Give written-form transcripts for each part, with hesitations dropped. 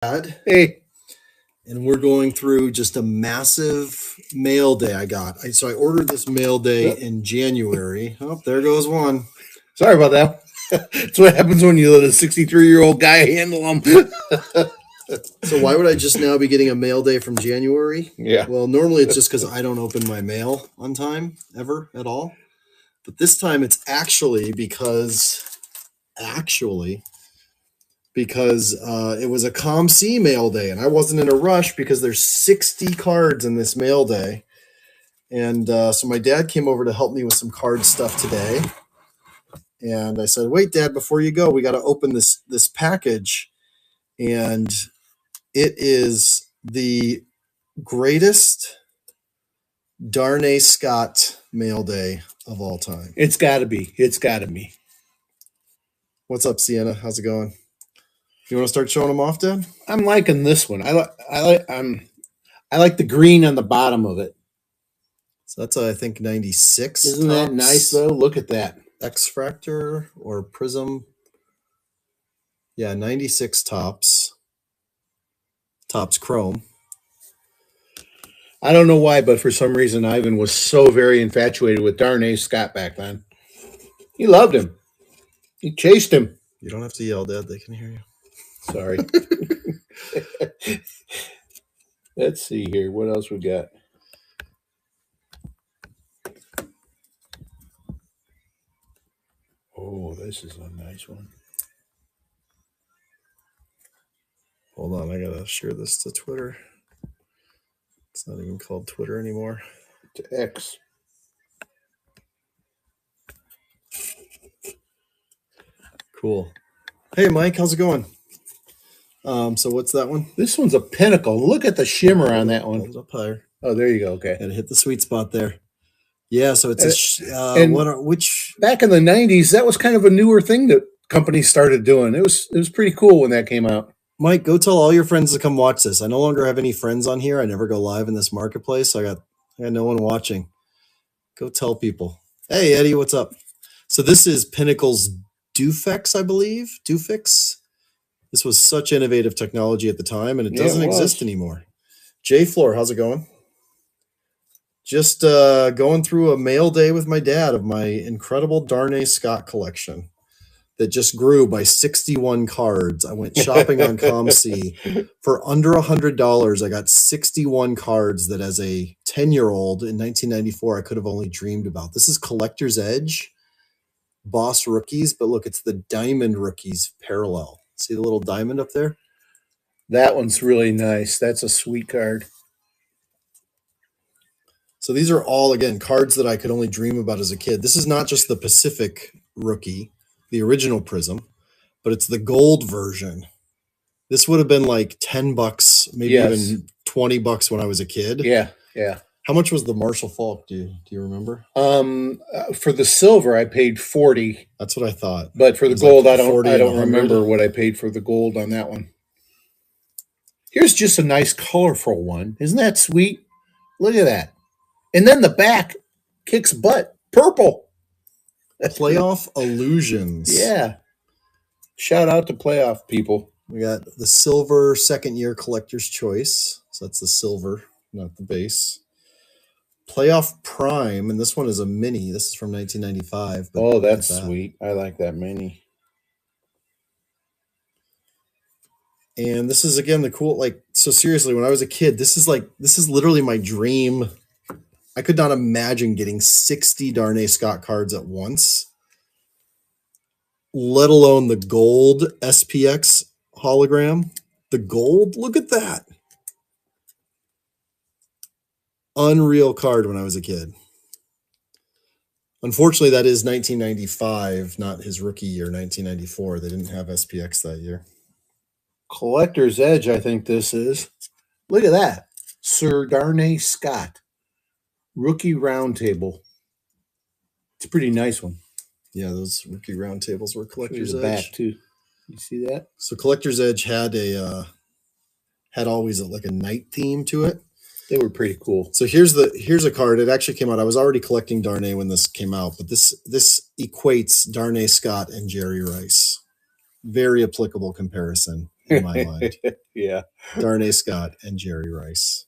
Hey, And we're going through just a massive mail day I got. So I ordered this mail day in January. Oh, there goes one. sorry about that. That's what happens when you let a 63-year-old guy handle them. So why would I just now be getting a mail day from January? Yeah. Well, normally it's just because I don't open my mail on time ever at all. But this time it's actually because it was a ComC mail day, and I wasn't in a rush because there's 60 cards in this mail day. And so my dad came over to help me with some card stuff today. And I said, wait, Dad, before you go, we got to open this package. And it is the greatest Darnay Scott mail day of all time. It's got to be. It's got to be. What's up, Sienna? How's it going? You want to start showing them off, Dad? I'm liking this one. I like the green on the bottom of it. So that's, I think, 96. Isn't that nice, though? Look at that. X-Fractor or Prism. Yeah, 96 tops. Tops chrome. I don't know why, but for some reason, Ivan was so very infatuated with Darnay Scott back then. He loved him. He chased him. You don't have to yell, Dad. They can hear you. Sorry. Let's see here. What else we got? Oh, this is a nice one. Hold on, I gotta share this to Twitter. It's not even called Twitter anymore. To X. Cool. Hey, Mike, how's it going? So what's that one? This one's a pinnacle. Look at the shimmer on that one. Hold up higher. Oh, there you go. Okay. Gotta hit the sweet spot there. Yeah, so it's which back in the 90s, that was kind of a newer thing that companies started doing. It was pretty cool when that came out. Mike, go tell all your friends to come watch this. I no longer have any friends on here. I never go live in this marketplace. So I got no one watching. Go tell people. Hey, Eddie, what's up? So this is Pinnacle's Dufix, I believe. Dufix. This was such innovative technology at the time, and it doesn't exist anymore. Jay Floor, how's it going? Just going through a mail day with my dad of my incredible Darnay Scott collection that just grew by 61 cards. I went shopping on ComC. For under $100, I got 61 cards that as a 10-year-old in 1994, I could have only dreamed about. This is Collector's Edge, Boss Rookies, but look, it's the Diamond Rookies parallel. See the little diamond up there? That one's really nice. That's a sweet card. So these are all, again, cards that I could only dream about as a kid. This is not just the Pacific Rookie, the original Prism, but it's the gold version. This would have been like $10, maybe even $20 when I was a kid. Yeah. How much was the Marshall Falk? Do you remember? For the silver, I paid $40. That's what I thought. But for the gold, like I don't remember what I paid for the gold on that one. Here's just a nice colorful one. Isn't that sweet? Look at that. And then the back kicks butt. Purple. Playoff Illusions. Yeah. Shout out to Playoff people. We got the silver second-year collector's choice. So that's the silver, not the base. Playoff Prime, and this one is a mini. This is from 1995. Oh, that's sweet. I like that mini. And this is, again, the cool, so seriously, when I was a kid, this is literally my dream. I could not imagine getting 60 Darnay Scott cards at once, let alone the gold SPX hologram. The gold, look at that. Unreal card when I was a kid. Unfortunately, that is 1995, not his rookie year, 1994. They didn't have SPX that year. Collector's Edge, I think this is. Look at that. Sir Darnay Scott. Rookie Roundtable. It's a pretty nice one. Yeah, those rookie roundtables were Collector's Edge. Back too. You see that? So Collector's Edge had always like a night theme to it. They were pretty cool. So here's a card. It actually came out. I was already collecting Darnay when this came out, but this equates Darnay Scott and Jerry Rice. Very applicable comparison. in my mind. Yeah. Darnay Scott and Jerry Rice.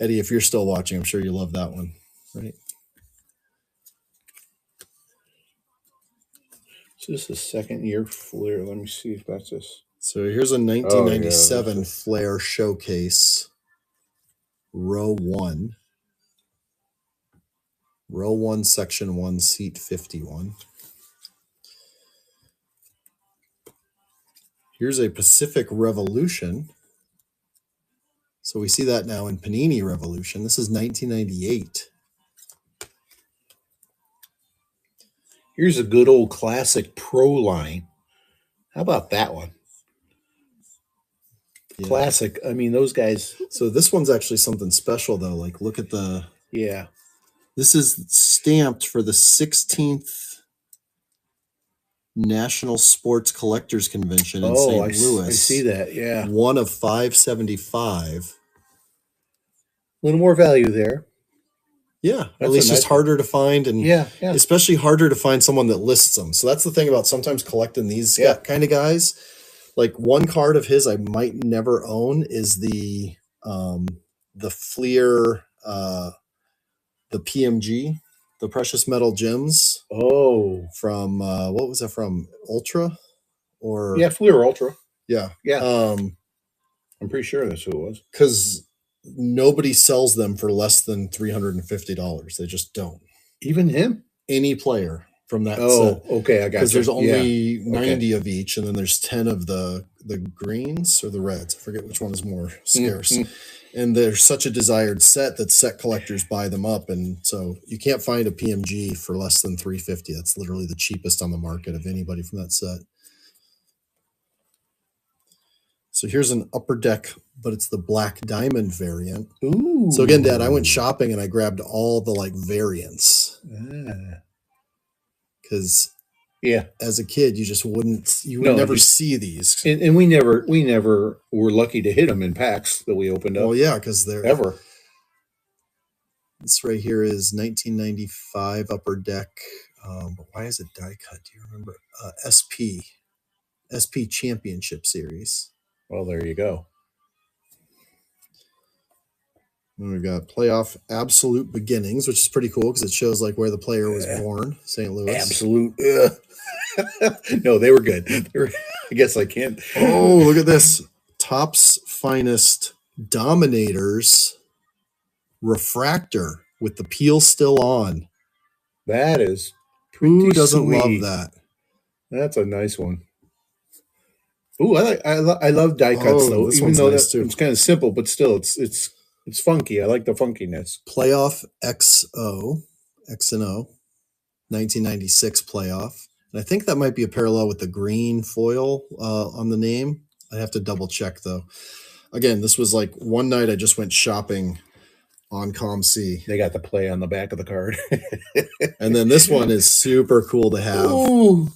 Eddie, if you're still watching, I'm sure you love that one, right? Is this a second year Flair? Let me see if that's this. So here's a 1997 Flair Showcase, row 1. Row 1, section 1, seat 51. Here's a Pacific Revolution. So we see that now in Panini Revolution. This is 1998. Here's a good old classic Pro line. How about that one? Yeah. Classic. I mean, those guys. So this one's actually something special, though. Like, look at the... Yeah. This is stamped for the 16th National Sports Collectors Convention in St. Louis. I see that, yeah. 1 of 575. A little more value there. Yeah, at least just harder to find, and especially harder to find someone that lists them. So that's the thing about sometimes collecting these kind of guys. Like, one card of his I might never own is the Fleer, the PMG, the Precious Metal Gems. Oh, from what was that from? Ultra, or Fleer Ultra. Yeah. I'm pretty sure that's who it was. Because nobody sells them for less than $350. They just don't. Even him? Any player from that set. Okay, I got you. Because there's only 90 of each, and then there's 10 of the greens or the reds. I forget which one is more scarce. And there's such a desired set that set collectors buy them up, and so you can't find a PMG for less than $350. That's literally the cheapest on the market of anybody from that set. So here's an Upper Deck, but it's the Black Diamond variant. Ooh. So again, Dad, I went shopping and I grabbed all the variants. Because as a kid, you just would never see these. And we never were lucky to hit them in packs that we opened up. Well, yeah, because they're ever. This right here is 1995 Upper Deck. But why is it die cut? Do you remember? SP Championship Series. Well, there you go. And we've got Playoff Absolute Beginnings, which is pretty cool because it shows like where the player was born, St. Louis. Absolute. No, they were good. I guess I can't. Oh, look at this. Topps Finest Dominators Refractor with the peel still on. That is pretty Who doesn't sweet. Love that? That's a nice one. Ooh, I love die cuts though. Even though nice it's kind of simple, but still it's funky. I like the funkiness. Playoff XO, X&O, 1996 playoff. And I think that might be a parallel with the green foil on the name. I have to double check though. Again, this was like one night I just went shopping on ComC. They got the play on the back of the card. And then this one is super cool to have. Ooh.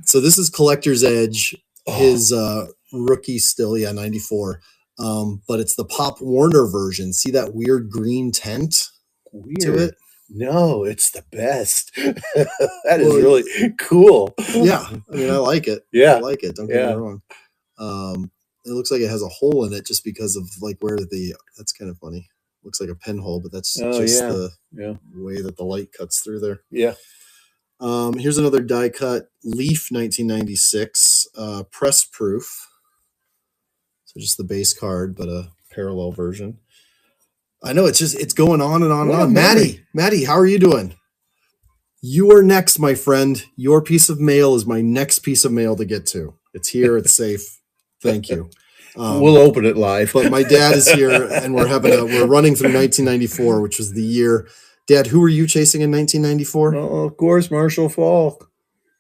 So this is Collector's Edge. His rookie still, 94. But it's the Pop Warner version. See that weird green tint to it? No, it's the best. That is really cool. Yeah. I mean, I like it. Yeah. I like it. Don't get me wrong. It looks like it has a hole in it just because of like where that's kind of funny. Looks like a pinhole, but that's the way that the light cuts through there. Yeah. Here's another die cut Leaf 1996 press proof. So just the base card, but a parallel version. I know it's going on and on and on. Maddie, how are you doing? You are next, my friend. Your piece of mail is my next piece of mail to get to. It's here. It's safe. Thank you. We'll open it live. But my dad is here, and we're running through 1994, which was the year. Dad, who were you chasing in 1994? Oh, of course, Marshall Faulk.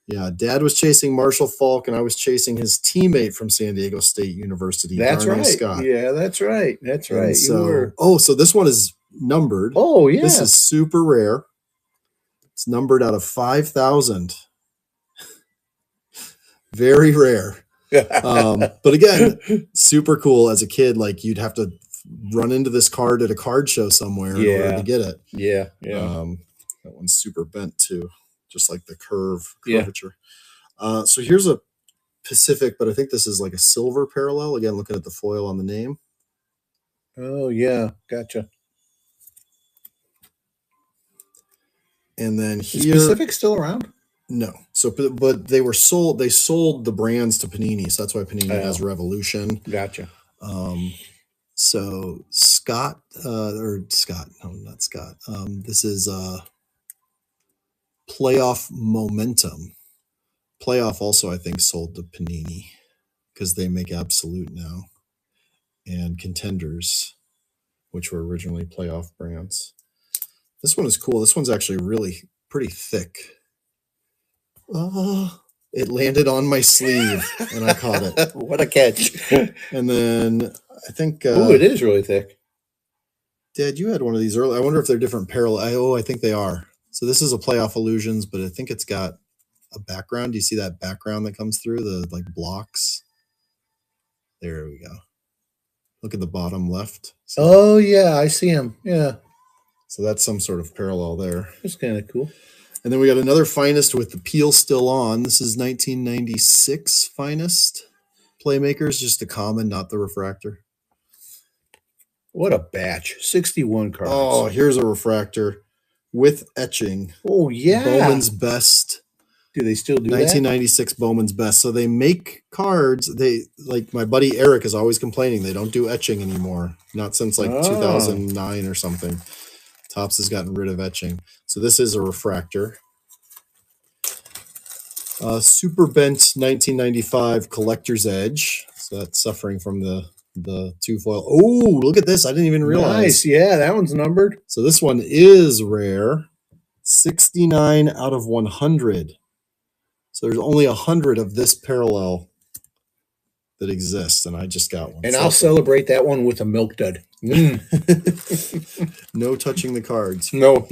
Yeah, Dad was chasing Marshall Faulk, and I was chasing his teammate from San Diego State University. That's Darnay right. Scott. Yeah, that's right. That's right. And so this one is numbered. Oh, yeah. This is super rare. It's numbered out of 5,000. Very rare. But again, super cool. As a kid, like you'd have to run into this card at a card show somewhere in order to get it. Yeah. That one's super bent too, just like the curvature. So here's a Pacific, but I think this is like a silver parallel. Again, looking at the foil on the name. Oh, yeah. Gotcha. And then Is here, Pacific still around? no. So, but they sold the brands to Panini, so that's why Panini has Revolution. Gotcha. So Scott, no, not Scott. This is Playoff Momentum. Playoff also, I think, sold to Panini because they make Absolute now, and Contenders, which were originally Playoff brands. This one is cool. This one's actually really pretty thick. It landed on my sleeve and I caught it. What a catch. And then I think... oh, it is really thick. Dad, you had one of these earlier. I wonder if they're different parallel. I think they are. So this is a Playoff Illusions, but I think it's got a background. Do you see that background that comes through? The like blocks? There we go. Look at the bottom left. Oh, yeah, I see him. Yeah. So that's some sort of parallel there. That's kind of cool. And then we got another Finest with the peel still on. This is 1996 Finest Playmakers, just a common, not the refractor. What a batch. 61 cards. Oh, here's a refractor with etching. Oh, yeah. Bowman's Best. Do they still do 1996 Bowman's Best. So they make cards. They, like my buddy Eric is always complaining they don't do etching anymore. Not since like 2009 or something. Topps has gotten rid of etching. So this is a refractor. Super Bent 1995 Collector's Edge. So that's suffering from the two foil. Oh, look at this. I didn't even realize. Nice. Yeah, that one's numbered. So this one is rare. 69 out of 100. So there's only 100 of this parallel that exists, and I just got one. And I'll celebrate that one with a milk dud. No touching the cards. No.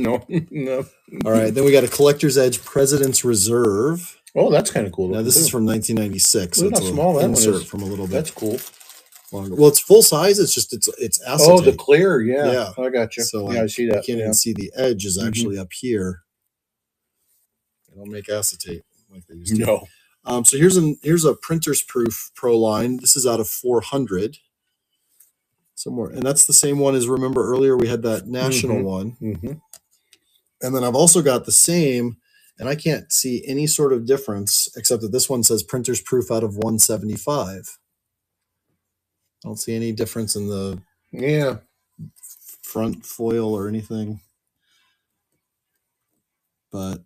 All right, then we got a Collector's Edge President's Reserve. Oh, that's kind of cool. Now this is from 1996. Look how small that one is. From a little bit. That's cool. Longer. Well, it's full size. It's just it's acetate. Oh, the clear. Yeah. I got you. So yeah, I see that. You can't even see the edge is actually up here. They don't make acetate like they used to. No. So here's a Printer's Proof Pro line. This is out of 400. Somewhere, and that's the same one as, remember earlier we had that national one. And then I've also got the same, and I can't see any sort of difference except that this one says Printer's Proof out of 175. I don't see any difference in the front foil or anything. But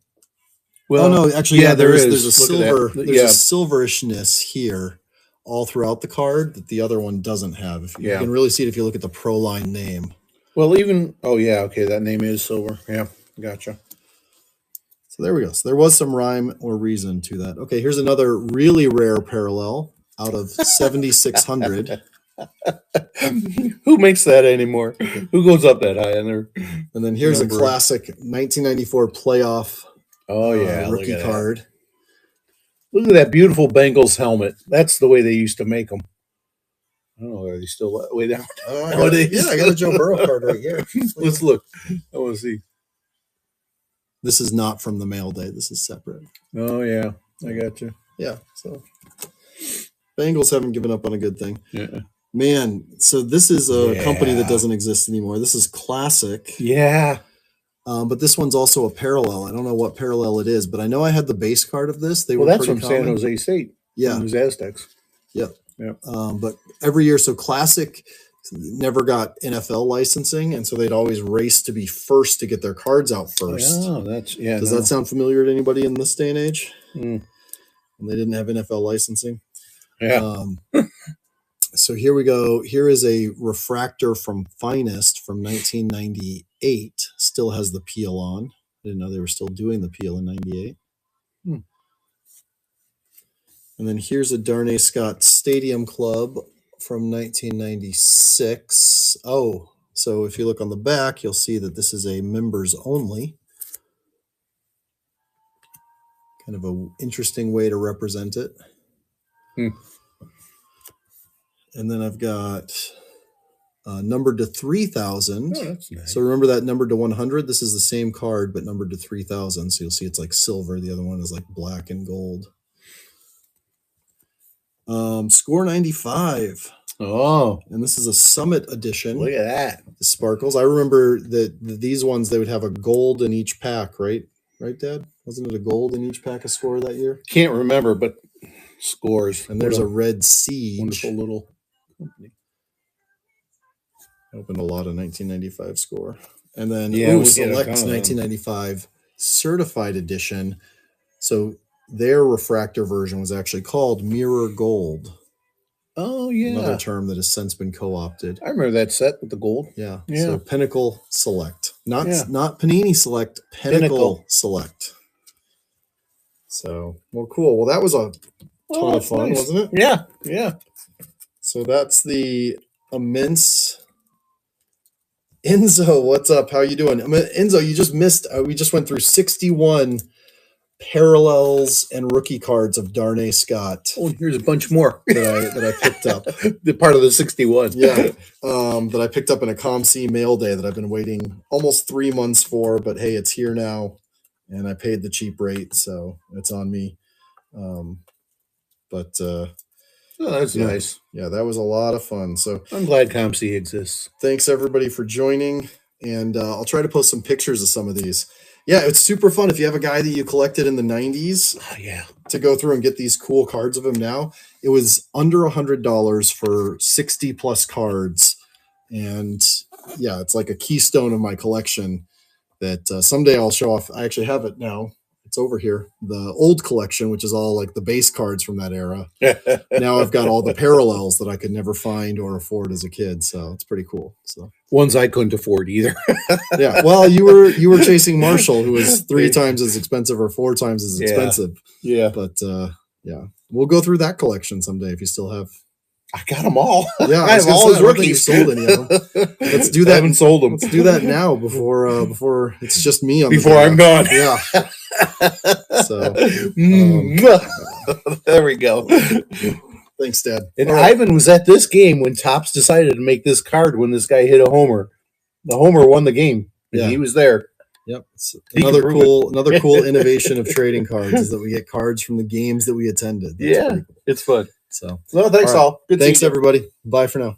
well, oh no, actually, yeah, there's a silver, there's a silverishness here all throughout the card that the other one doesn't have. If you can really see it if you look at the Pro Line name. Well, even okay, that name is silver. Yeah, gotcha. So there we go. So there was some rhyme or reason to that. Okay, here's another really rare parallel out of 7,600. Who makes that anymore? Who goes up that high? And then here's a classic 1994 playoff. Oh yeah, rookie card. Look at that beautiful Bengals helmet. That's the way they used to make them. I don't know. Are they still way down? I got a Joe Burrow card right here. Let's look. I want to see. This is not from the mail day. This is separate. Oh yeah, I got you. Yeah. So Bengals haven't given up on a good thing. Yeah. Man, so this is a company that doesn't exist anymore. This is Classic. Yeah. But this one's also a parallel. I don't know what parallel it is, but I know I had the base card of this. They were that's pretty from common. San Jose State. Yeah. Those Aztecs. Yep. Yeah. But every year, so Classic never got NFL licensing, and so they'd always race to be first to get their cards out first. Oh, that's Does that sound familiar to anybody in this day and age? Mm. When they didn't have NFL licensing. Yeah. So here we go. Here is a refractor from Finest from 1998. Still has the peel on. I didn't know they were still doing the peel in 98. And then here's a Darnay Scott Stadium Club from 1996. Oh, so if you look on the back, you'll see that this is a members only. Kind of an interesting way to represent it. And then I've got numbered to 3,000. Oh, that's nice. So remember that numbered to 100? This is the same card, but numbered to 3,000. So you'll see it's like silver. The other one is like black and gold. Score 95. Oh, And this is a Summit edition. look at that. The sparkles. I remember that these ones, they would have a gold in each pack, right? Right, Dad? Wasn't it a gold in each pack of Score that year? Can't remember, but Scores. And there's a Red Siege. Wonderful little company. I opened a lot of 1995 Score. And then Select 1995 Certified Edition. So their refractor version was actually called Mirror Gold. Oh, yeah. Another term that has since been co-opted. I remember that set with the gold. Yeah. Yeah. So Pinnacle Select. Not Panini Select, Pinnacle Select. So, well, cool. Well, that was a ton of fun, wasn't it? Yeah. Yeah. So that's the immense. Enzo, what's up? How you doing? Enzo, you just missed. We just went through 61 parallels and rookie cards of Darnay Scott. Oh, here's a bunch more that I picked up. The part of the 61. Yeah, that I picked up in a ComC mail day that I've been waiting almost 3 months for. But hey, it's here now, and I paid the cheap rate, so it's on me. Oh, that's nice. Yeah, that was a lot of fun. So I'm glad ComC exists. Thanks everybody for joining, and I'll try to post some pictures of some of these. Yeah, it's super fun if you have a guy that you collected in the 90s. Oh, yeah. To go through and get these cool cards of him now. It was under $100 for 60 plus cards, and yeah, it's like a keystone of my collection that someday I'll show off. I actually have it now. It's over here. The old collection, which is all like the base cards from that era. Now I've got all the parallels that I could never find or afford as a kid. So it's pretty cool. So ones I couldn't afford either. Yeah. Well, you were chasing Marshall, who was 3 times as expensive or 4 times as expensive. Yeah. But yeah, we'll go through that collection someday if you still have. I got them all. Yeah, I have all his rookies. Sold any of them. Let's do that. I haven't sold them. Let's do that now before it's just me on. Before I'm gone. Yeah. So there we go. Thanks, Dad. And Ivan was at this game when Topps decided to make this card when this guy hit a homer. The homer won the game. And he was there. Yep. Another cool innovation of trading cards is that we get cards from the games that we attended. That's cool. It's fun. So thanks all. Good thanks everybody. Bye for now.